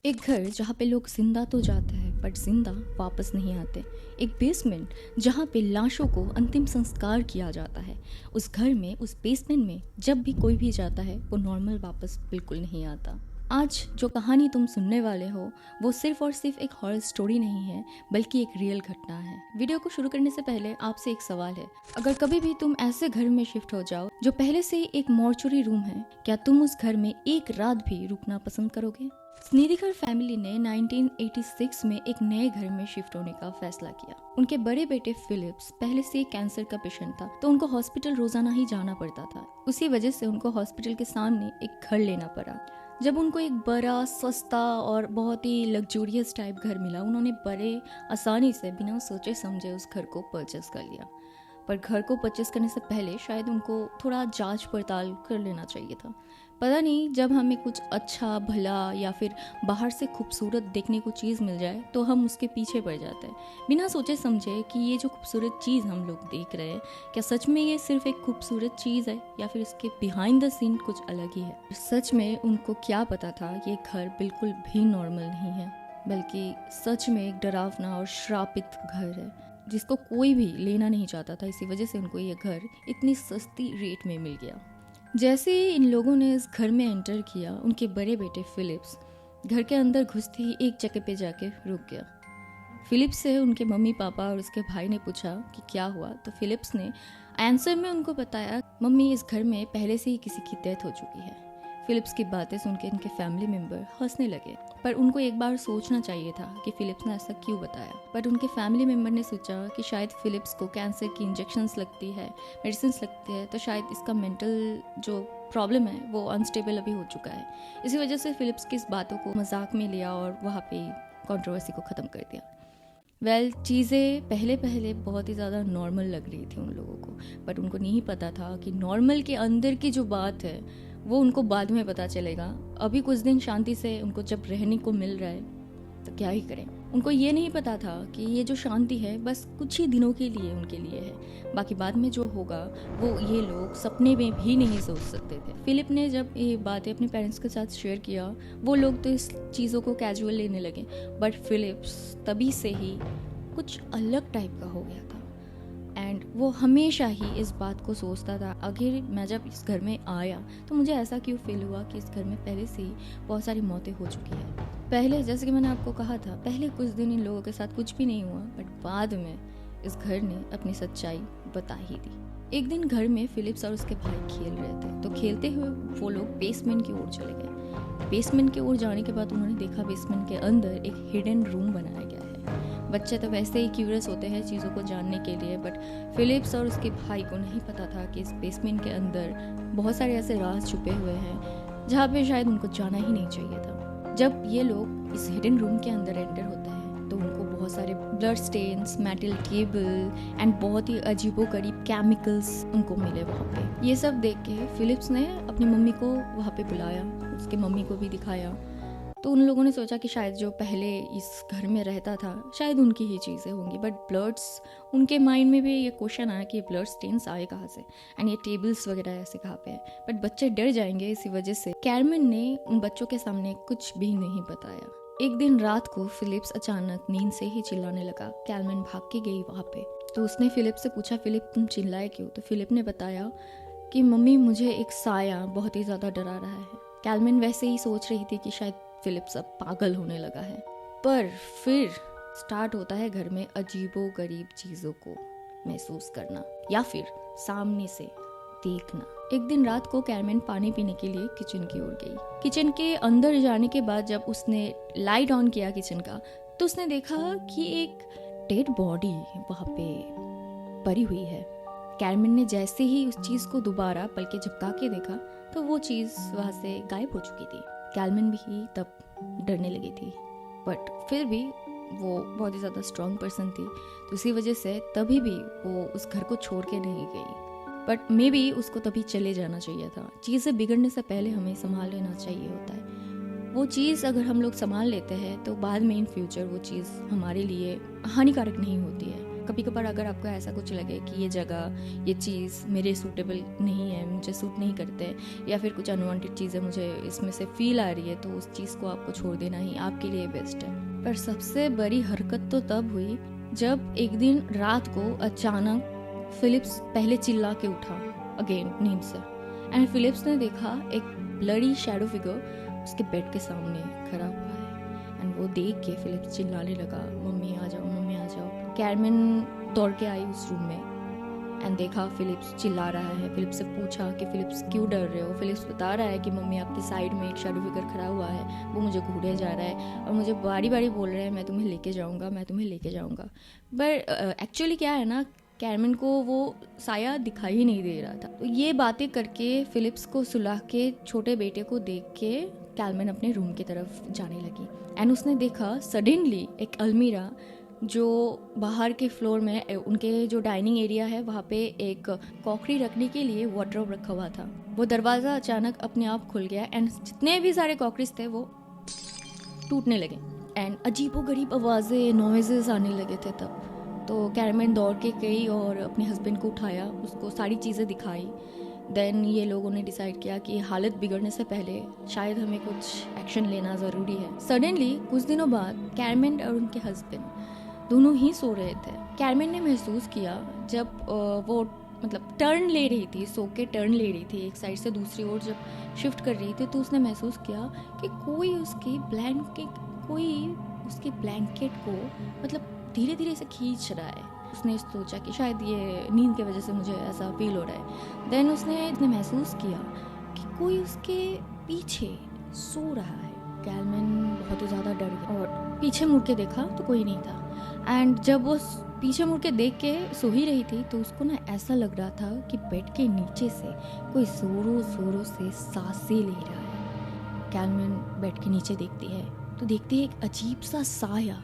एक घर जहाँ पे लोग जिंदा तो जाते हैं बट जिंदा वापस नहीं आते। एक बेसमेंट जहाँ पे लाशों को अंतिम संस्कार किया जाता है। उस घर में, उस बेसमेंट में जब भी कोई भी जाता है वो नॉर्मल वापस बिल्कुल नहीं आता। आज जो कहानी तुम सुनने वाले हो वो सिर्फ और सिर्फ एक हॉरर स्टोरी नहीं है, बल्कि एक रियल घटना है। वीडियो को शुरू करने से पहले आपसे एक सवाल है, अगर कभी भी तुम ऐसे घर में शिफ्ट हो जाओ जो पहले से ही एक मॉर्चुरी रूम है, क्या तुम उस घर में एक रात भी रुकना पसंद करोगे? स्नीदिकर फैमिली ने 1986 में एक नए घर में शिफ्ट होने का फैसला किया। उनके बड़े बेटे फिलिप्स पहले से कैंसर का पेशेंट था, तो उनको हॉस्पिटल रोजाना ही जाना पड़ता था। उसी वजह से उनको हॉस्पिटल के सामने एक घर लेना पड़ा। जब उनको एक बड़ा, सस्ता और बहुत ही लग्जूरियस टाइप घर मिला, उन्होंने बड़े आसानी से बिना सोचे समझे उस घर को परचेस कर लिया। पर घर को परचेस करने से पहले शायद उनको थोड़ा जांच पड़ताल कर लेना चाहिए था। पता नहीं, जब हमें कुछ अच्छा भला या फिर बाहर से खूबसूरत देखने को चीज़ मिल जाए तो हम उसके पीछे पड़ जाते हैं, बिना सोचे समझे कि ये जो खूबसूरत चीज़ हम लोग देख रहे हैं, क्या सच में ये सिर्फ एक खूबसूरत चीज़ है या फिर इसके बिहाइंड द सीन कुछ अलग ही है। सच में उनको क्या पता था, ये घर बिल्कुल भी नॉर्मल नहीं है, बल्कि सच में एक डरावना और श्रापित घर है जिसको कोई भी लेना नहीं चाहता था। इसी वजह से उनको ये घर इतनी सस्ती रेट में मिल गया। जैसे ही इन लोगों ने इस घर में एंटर किया, उनके बड़े बेटे फिलिप्स घर के अंदर घुसते ही एक जगह पे जाके रुक गया। फिलिप्स से उनके मम्मी पापा और उसके भाई ने पूछा कि क्या हुआ, तो फिलिप्स ने आंसर में उनको बताया, मम्मी, इस घर में पहले से ही किसी की डेथ हो चुकी है। फिलिप्स की बातें सुन के उनके फैमिली मेंबर हंसने लगे, पर उनको एक बार सोचना चाहिए था कि फिलिप्स ने ऐसा क्यों बताया। पर उनके फैमिली मेंबर ने सोचा कि शायद फिलिप्स को कैंसर की इंजेक्शंस लगती है, मेडिसिन लगती है, तो शायद इसका मेंटल जो प्रॉब्लम है वो अनस्टेबल अभी हो चुका है। इसी वजह से फिलिप्स की इस बातों को मजाक में लिया और वहाँ पे कंट्रोवर्सी को ख़त्म कर दिया। चीज़ें पहले पहले बहुत ही ज़्यादा नॉर्मल लग रही थी उन लोगों को, बट उनको नहीं पता था कि नॉर्मल के अंदर की जो बात है वो उनको बाद में पता चलेगा। अभी कुछ दिन शांति से उनको जब रहने को मिल रहा है तो क्या ही करें। उनको ये नहीं पता था कि ये जो शांति है बस कुछ ही दिनों के लिए उनके लिए है, बाकी बाद में जो होगा वो ये लोग सपने में भी नहीं सोच सकते थे। फिलिप ने जब ये बातें अपने पेरेंट्स के साथ शेयर किया, वो लोग तो इस चीज़ों को कैजुअल लेने लगे, बट फिलिप्स तभी से ही कुछ अलग टाइप का हो गया था। एंड वो हमेशा ही इस बात को सोचता था, अगर मैं जब इस घर में आया तो मुझे ऐसा क्यों फील हुआ कि इस घर में पहले से ही बहुत सारी मौतें हो चुकी है। पहले, जैसे कि मैंने आपको कहा था, पहले कुछ दिन इन लोगों के साथ कुछ भी नहीं हुआ, बट बाद में इस घर ने अपनी सच्चाई बता ही दी। एक दिन घर में फिलिप्स और उसके भाई खेल रहे थे, तो खेलते हुए वो लोग बेसमेंट की ओर चले गए। बेसमेंट की ओर जाने के बाद उन्होंने देखा बेसमेंट के अंदर एक हिडन रूम बनाया गया है। बच्चे तो वैसे ही क्यूरियस होते हैं चीज़ों को जानने के लिए, बट फिलिप्स और उसके भाई को नहीं पता था कि इस बेसमेंट के अंदर बहुत सारे ऐसे राज छुपे हुए हैं जहाँ पे शायद उनको जाना ही नहीं चाहिए था। जब ये लोग इस हिडन रूम के अंदर एंटर होते हैं तो उनको बहुत सारे blood stains, metal table and बहुत ही अजीबोगरीब केमिकल्स उनको मिले वहाँ पे। ये सब देख के फिलिप्स ने अपनी मम्मी को वहाँ पे बुलाया, उसके मम्मी को भी दिखाया। तो उन लोगों ने सोचा कि शायद जो पहले इस घर में रहता था शायद उनकी ही चीज़ें होंगी, बट ब्लड्स, उनके माइंड में भी ये क्वेश्चन आया कि ब्लड स्टेन्स आए कहाँ से एंड ये टेबल्स वगैरह ऐसे कहाँ पे है, बट बच्चे डर जाएंगे। इसी वजह से कैरमेन ने उन बच्चों के सामने कुछ भी नहीं बताया। एक दिन रात को फिलिप्स अचानक नींद से ही चिल्लाने लगा। कैरमेन भाग के गई वहाँ पे, तो उसने फिलिप से पूछा, फिलिप तुम चिल्लाए क्यों? तो फिलिप ने बताया कि मम्मी, मुझे एक साया बहुत ही ज़्यादा डरा रहा है। कैरमेन वैसे ही सोच रही थी कि शायद फिलिप्स अब पागल होने लगा है, पर फिर स्टार्ट होता है घर में अजीबो गरीब चीज़ों को महसूस करना या फिर सामने से देखना। एक दिन रात को कैरमेन पानी पीने के लिए किचन की ओर गई। किचन के अंदर जाने के बाद जब उसने लाइट ऑन किया किचन का, तो उसने देखा कि एक डेड बॉडी वहाँ पे पड़ी हुई है। कैरमेन ने जैसे ही उस चीज़ को दोबारा पलके झपका के देखा तो वो चीज़ वहाँ से गायब हो चुकी थी। कैरमेन भी तब डरने लगी थी, बट फिर भी वो बहुत ही ज़्यादा स्ट्रॉन्ग पर्सन थी, तो इसी वजह से तभी भी वो उस घर को छोड़ के नहीं गई। बट मे बी उसको तभी चले जाना चाहिए था। चीज़ें बिगड़ने से पहले हमें संभाल लेना चाहिए होता है। वो चीज़ अगर हम लोग संभाल लेते हैं तो बाद में इन फ्यूचर वो चीज़ हमारे लिए हानिकारक नहीं होती है। कभी कभार अगर आपको ऐसा कुछ लगे कि ये जगह, ये चीज़ मेरे सूटेबल नहीं है, मुझे सूट नहीं करते, या फिर कुछ अनवांटेड चीज़ें मुझे इसमें से फील आ रही है, तो उस चीज़ को आपको छोड़ देना ही आपके लिए बेस्ट है। पर सबसे बड़ी हरकत तो तब हुई जब एक दिन रात को अचानक फिलिप्स पहले चिल्ला के उठा अगेन नींद से, एंड फिलिप्स ने देखा एक ब्लडी शैडो फिगर उसके बेड के सामने खड़ा हुआ है। एंड वो देख के फिलिप्स चिल्लाने लगा, मम्मी आ जाओ, मम्मी आ जाओ। कैरमेन दौड़ के आई उस रूम में एंड देखा फिलिप्स चिल्ला रहा है। फिलिप्स से पूछा कि फिलिप्स क्यों डर रहे हो। फिलिप्स बता रहा है कि मम्मी आपकी साइड में एक शैडो फिगर खड़ा हुआ है, वो मुझे घूरे जा रहा है और मुझे बारी बारी बोल रहा है मैं तुम्हें लेके जाऊँगा, मैं तुम्हें लेके जाऊँगा। पर एक्चुअली क्या है ना, कैरमेन को वो साया दिखाई ही नहीं दे रहा था। तो ये बातें करके फिलिप्स को सुला के छोटे बेटे को देख के कैरमेन अपने रूम की तरफ जाने लगी। एंड उसने देखा सडनली एक अलमीरा जो बाहर के फ्लोर में उनके जो डाइनिंग एरिया है वहाँ पे एक कॉकरी रखने के लिए वार्डरोब रखा हुआ था। वो दरवाज़ा अचानक अपने आप खुल गया एंड जितने भी सारे कॉकरीज थे वो टूटने लगे एंड अजीबोगरीब आवाज़ें, नॉइजेस आने लगे थे तब। तो कैरमेन दौड़ के गई और अपने हस्बैंड को उठाया, उसको सारी चीज़ें दिखाई। देन ये लोगों ने डिसाइड किया कि हालत बिगड़ने से पहले शायद हमें कुछ एक्शन लेना ज़रूरी है। सडनली कुछ दिनों बाद कैरमेन और उनके हस्बैंड दोनों ही सो रहे थे। कैरमेन ने महसूस किया जब वो मतलब टर्न ले रही थी, सो के टर्न ले रही थी एक साइड से दूसरी ओर जब शिफ्ट कर रही थी, तो उसने महसूस किया कि कोई उसके ब्लैंकेट को मतलब धीरे धीरे से खींच रहा है। उसने सोचा कि शायद ये नींद की वजह से मुझे ऐसा फील हो रहा है। देन उसने महसूस किया कि कोई उसके पीछे सो रहा है। कैरमेन बहुत ही ज़्यादा डर गया और पीछे मुड़ के देखा तो कोई नहीं था। एंड जब वो पीछे मुड़ के देख के सो ही रही थी तो उसको ना ऐसा लग रहा था कि बेड के नीचे से कोई ज़ोरों ज़ोरों से सांसें ले रहा है। कैरमेन बेड के नीचे देखती है तो देखती है एक अजीब सा साया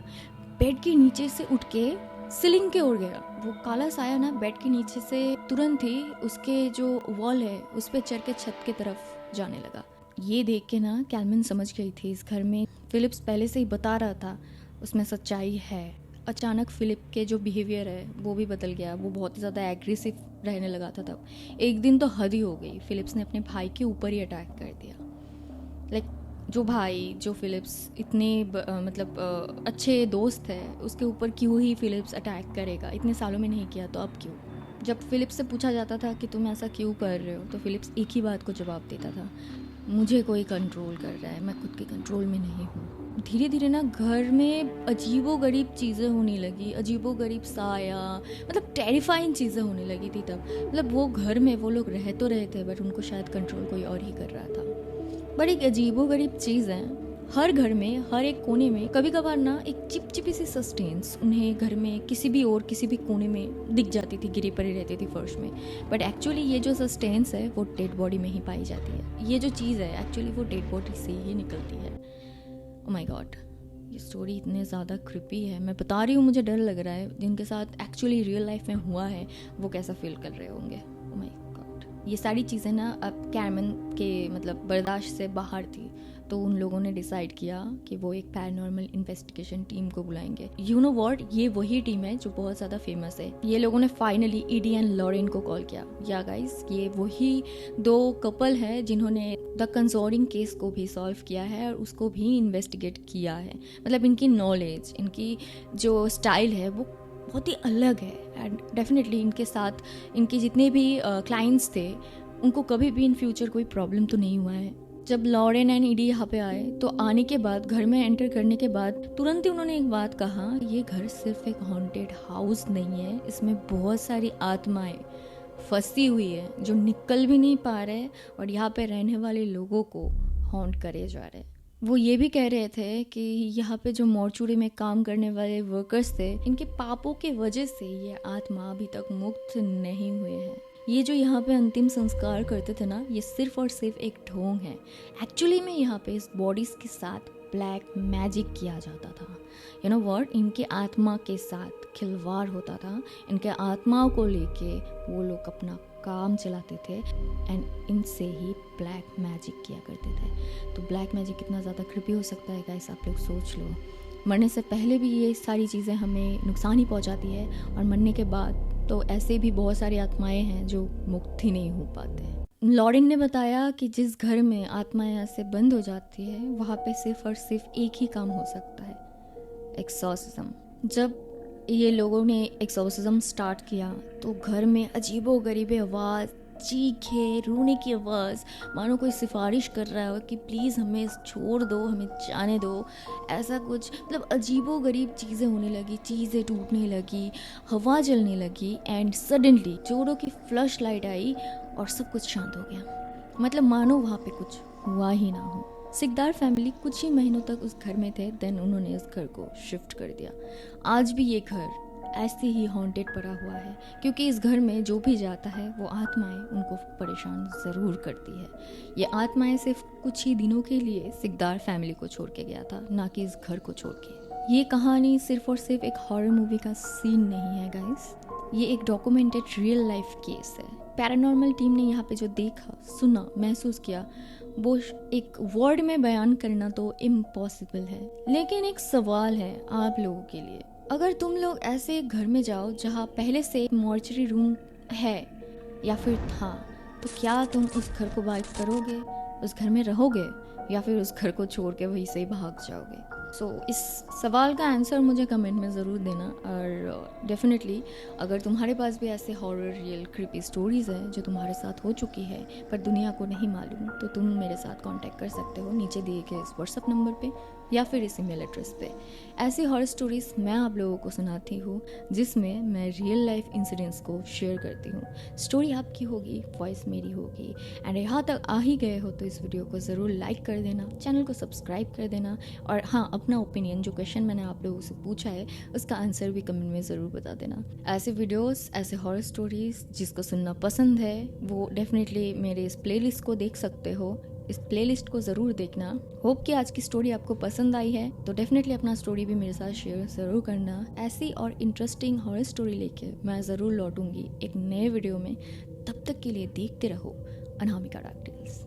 बेड के नीचे से उठ के सीलिंग के ओर गया। वो काला साया ना बेड के नीचे से तुरंत ही उसके जो वॉल है उस पे चढ़ के छत की तरफ जाने लगा। ये देख के ना कैरमेन समझ गई थी इस घर में फिलिप्स पहले से ही बता रहा था उसमें सच्चाई है। अचानक फिलिप के जो बिहेवियर है वो भी बदल गया। वो बहुत ही ज़्यादा एग्रेसिव रहने लगा था तब। एक दिन तो हद ही हो गई, फिलिप्स ने अपने भाई के ऊपर ही अटैक कर दिया। लाइक जो भाई जो फिलिप्स इतने अच्छे दोस्त है उसके ऊपर क्यों ही फिलिप्स अटैक करेगा। इतने सालों में नहीं किया तो अब क्यों। जब फिलिप्स से पूछा जाता था कि तुम ऐसा क्यों कर रहे हो तो फिलिप्स एक ही बात को जवाब देता था, मुझे कोई कंट्रोल कर रहा है, मैं खुद के कंट्रोल में नहीं हूँ। धीरे धीरे ना घर में अजीबोगरीब चीज़ें होने लगी, अजीबोगरीब साया मतलब टेरिफाइंग चीज़ें होने लगी थी तब। मतलब वो घर में वो लोग रह तो रहे थे बट उनको शायद कंट्रोल कोई और ही कर रहा था। बट एक अजीबोगरीब चीज़ है, हर घर में हर एक कोने में कभी कभार ना एक चिपचिपी सी सस्टेंस उन्हें घर में किसी भी कोने में दिख जाती थी, गिरी पड़ी रहती थी फर्श में। बट एक्चुअली ये जो सस्टेंस है वो डेड बॉडी में ही पाई जाती है। ये जो चीज़ है एक्चुअली वो डेड बॉडी से ही निकलती है। ओह माय गॉड, ये स्टोरी इतने ज़्यादा क्रिपी है। मैं बता रही हूँ, मुझे डर लग रहा है। जिनके साथ एक्चुअली रियल लाइफ में हुआ है वो कैसा फील कर रहे होंगे। ओह माय गॉड, ये सारी चीज़ें ना अब कैरमेन के बर्दाश्त से बाहर थी। तो उन लोगों ने डिसाइड किया कि वो एक पैरानॉर्मल इन्वेस्टिगेशन टीम को बुलाएंगे। यू नो व्हाट, ये वही टीम है जो बहुत ज़्यादा फेमस है। ये लोगों ने फाइनली ईडी एंड लॉरेन को कॉल किया। या गाइस, ये वही दो कपल है जिन्होंने द कंजोरिंग केस को भी सॉल्व किया है और उसको भी इन्वेस्टिगेट किया है। मतलब इनकी नॉलेज, इनकी जो स्टाइल है वो बहुत ही अलग है। एंड डेफिनेटली इनके साथ इनके जितने भी क्लाइंट्स थे उनको कभी भी इन फ्यूचर कोई प्रॉब्लम तो नहीं हुआ है। जब लॉरेन एंड ईडी यहाँ पे आए तो आने के बाद, घर में एंटर करने के बाद तुरंत ही उन्होंने एक बात कहा, ये घर सिर्फ एक हॉन्टेड हाउस नहीं है, इसमें बहुत सारी आत्माएं फंसी हुई है जो निकल भी नहीं पा रहे और यहाँ पे रहने वाले लोगों को हॉन्ट करे जा रहे। वो ये भी कह रहे थे कि यहाँ पे जो मॉर्चुरी में काम करने वाले वर्कर्स थे, इनके पापों के वजह से ये आत्मा अभी तक मुक्त नहीं हुए हैं। ये जो यहाँ पे अंतिम संस्कार करते थे ना, ये सिर्फ और सिर्फ एक ढोंग है। एक्चुअली में यहाँ पे इस बॉडीज के साथ ब्लैक मैजिक किया जाता था। यू नो व्हाट, इनके आत्मा के साथ खिलवाड़ होता था। इनके आत्माओं को लेके वो लोग अपना काम चलाते थे एंड इनसे ही ब्लैक मैजिक किया करते थे। तो ब्लैक मैजिक कितना ज़्यादा क्रिपी हो सकता है गाइस, आप लोग सोच लो। मरने से पहले भी ये सारी चीज़ें हमें नुकसान ही पहुंचाती है, और मरने के बाद तो ऐसे भी बहुत सारी आत्माएं हैं जो मुक्त ही नहीं हो पाते। लॉरेन ने बताया कि जिस घर में आत्माएं ऐसे बंद हो जाती है वहाँ पे सिर्फ और सिर्फ एक ही काम हो सकता है, एक्सॉर्सिज्म। जब ये लोगों ने एक्सॉर्सिज्म स्टार्ट किया तो घर में अजीबोगरीब आवाज़, चीखे, रोने की आवाज़, मानो कोई सिफारिश कर रहा हो कि प्लीज़ हमें छोड़ दो, हमें जाने दो, ऐसा कुछ। मतलब अजीबोगरीब चीज़ें होने लगी, चीज़ें टूटने लगी, हवा जलने लगी, एंड सडनली जोड़ों की फ्लश लाइट आई और सब कुछ शांत हो गया। मतलब मानो वहाँ पे कुछ हुआ ही ना हो। सिकदार फैमिली कुछ ही महीनों तक उस घर में थे, देन उन्होंने इस घर को शिफ्ट कर दिया। आज भी ये घर ऐसे ही हॉन्टेड पड़ा हुआ है, क्योंकि इस घर में जो भी जाता है वो आत्माएं उनको परेशान ज़रूर करती है। ये आत्माएं सिर्फ कुछ ही दिनों के लिए सिकदार फैमिली को छोड़ के गया था, ना कि इस घर को छोड़ के। ये कहानी सिर्फ और सिर्फ एक हॉरर मूवी का सीन नहीं है गाइस, ये एक डॉक्यूमेंटेड रियल लाइफ केस है। पैरानॉर्मल टीम ने यहाँ पे जो देखा, सुना, महसूस किया, वो एक वर्ड में बयान करना तो इम्पॉसिबल है। लेकिन एक सवाल है आप लोगों के लिए, अगर तुम लोग ऐसे एक घर में जाओ जहाँ पहले से एक मॉर्चरी रूम है या फिर था, तो क्या तुम उस घर को बाइक करोगे, उस घर में रहोगे, या फिर उस घर को छोड़ के वहीं से ही भाग जाओगे? सो इस सवाल का आंसर मुझे कमेंट में ज़रूर देना। और डेफिनेटली अगर तुम्हारे पास भी ऐसे हॉरर, रियल, क्रीपी स्टोरीज़ हैं जो तुम्हारे साथ हो चुकी है पर दुनिया को नहीं मालूम, तो तुम मेरे साथ कांटेक्ट कर सकते हो नीचे दिए गए इस व्हाट्सअप नंबर पे या फिर इस ईमेल एड्रेस पे। ऐसी हॉरर स्टोरीज़ मैं आप लोगों को सुनाती हूँ जिसमें मैं रियल लाइफ इंसिडेंट्स को शेयर करती हूँ। स्टोरी आपकी होगी, वॉइस मेरी होगी। एंड यहाँ तक आ ही गए हो तो इस वीडियो को ज़रूर लाइक कर देना, चैनल को सब्सक्राइब कर देना, और हाँ, अपना ओपिनियन, जो क्वेश्चन मैंने आप लोगों से पूछा है उसका आंसर भी कमेंट में ज़रूर बता देना। ऐसे वीडियोस, ऐसे हॉरर स्टोरीज़ जिसको सुनना पसंद है वो डेफिनेटली मेरे इस प्लेलिस्ट को देख सकते हो। इस प्लेलिस्ट को ज़रूर देखना। होप कि आज की स्टोरी आपको पसंद आई है, तो डेफिनेटली अपना स्टोरी भी मेरे साथ शेयर ज़रूर करना। ऐसी और इंटरेस्टिंग हॉरर स्टोरी लेके मैं ज़रूर लौटूंगी एक नए वीडियो में। तब तक के लिए देखते रहो अनामिका डार्क टेल्स।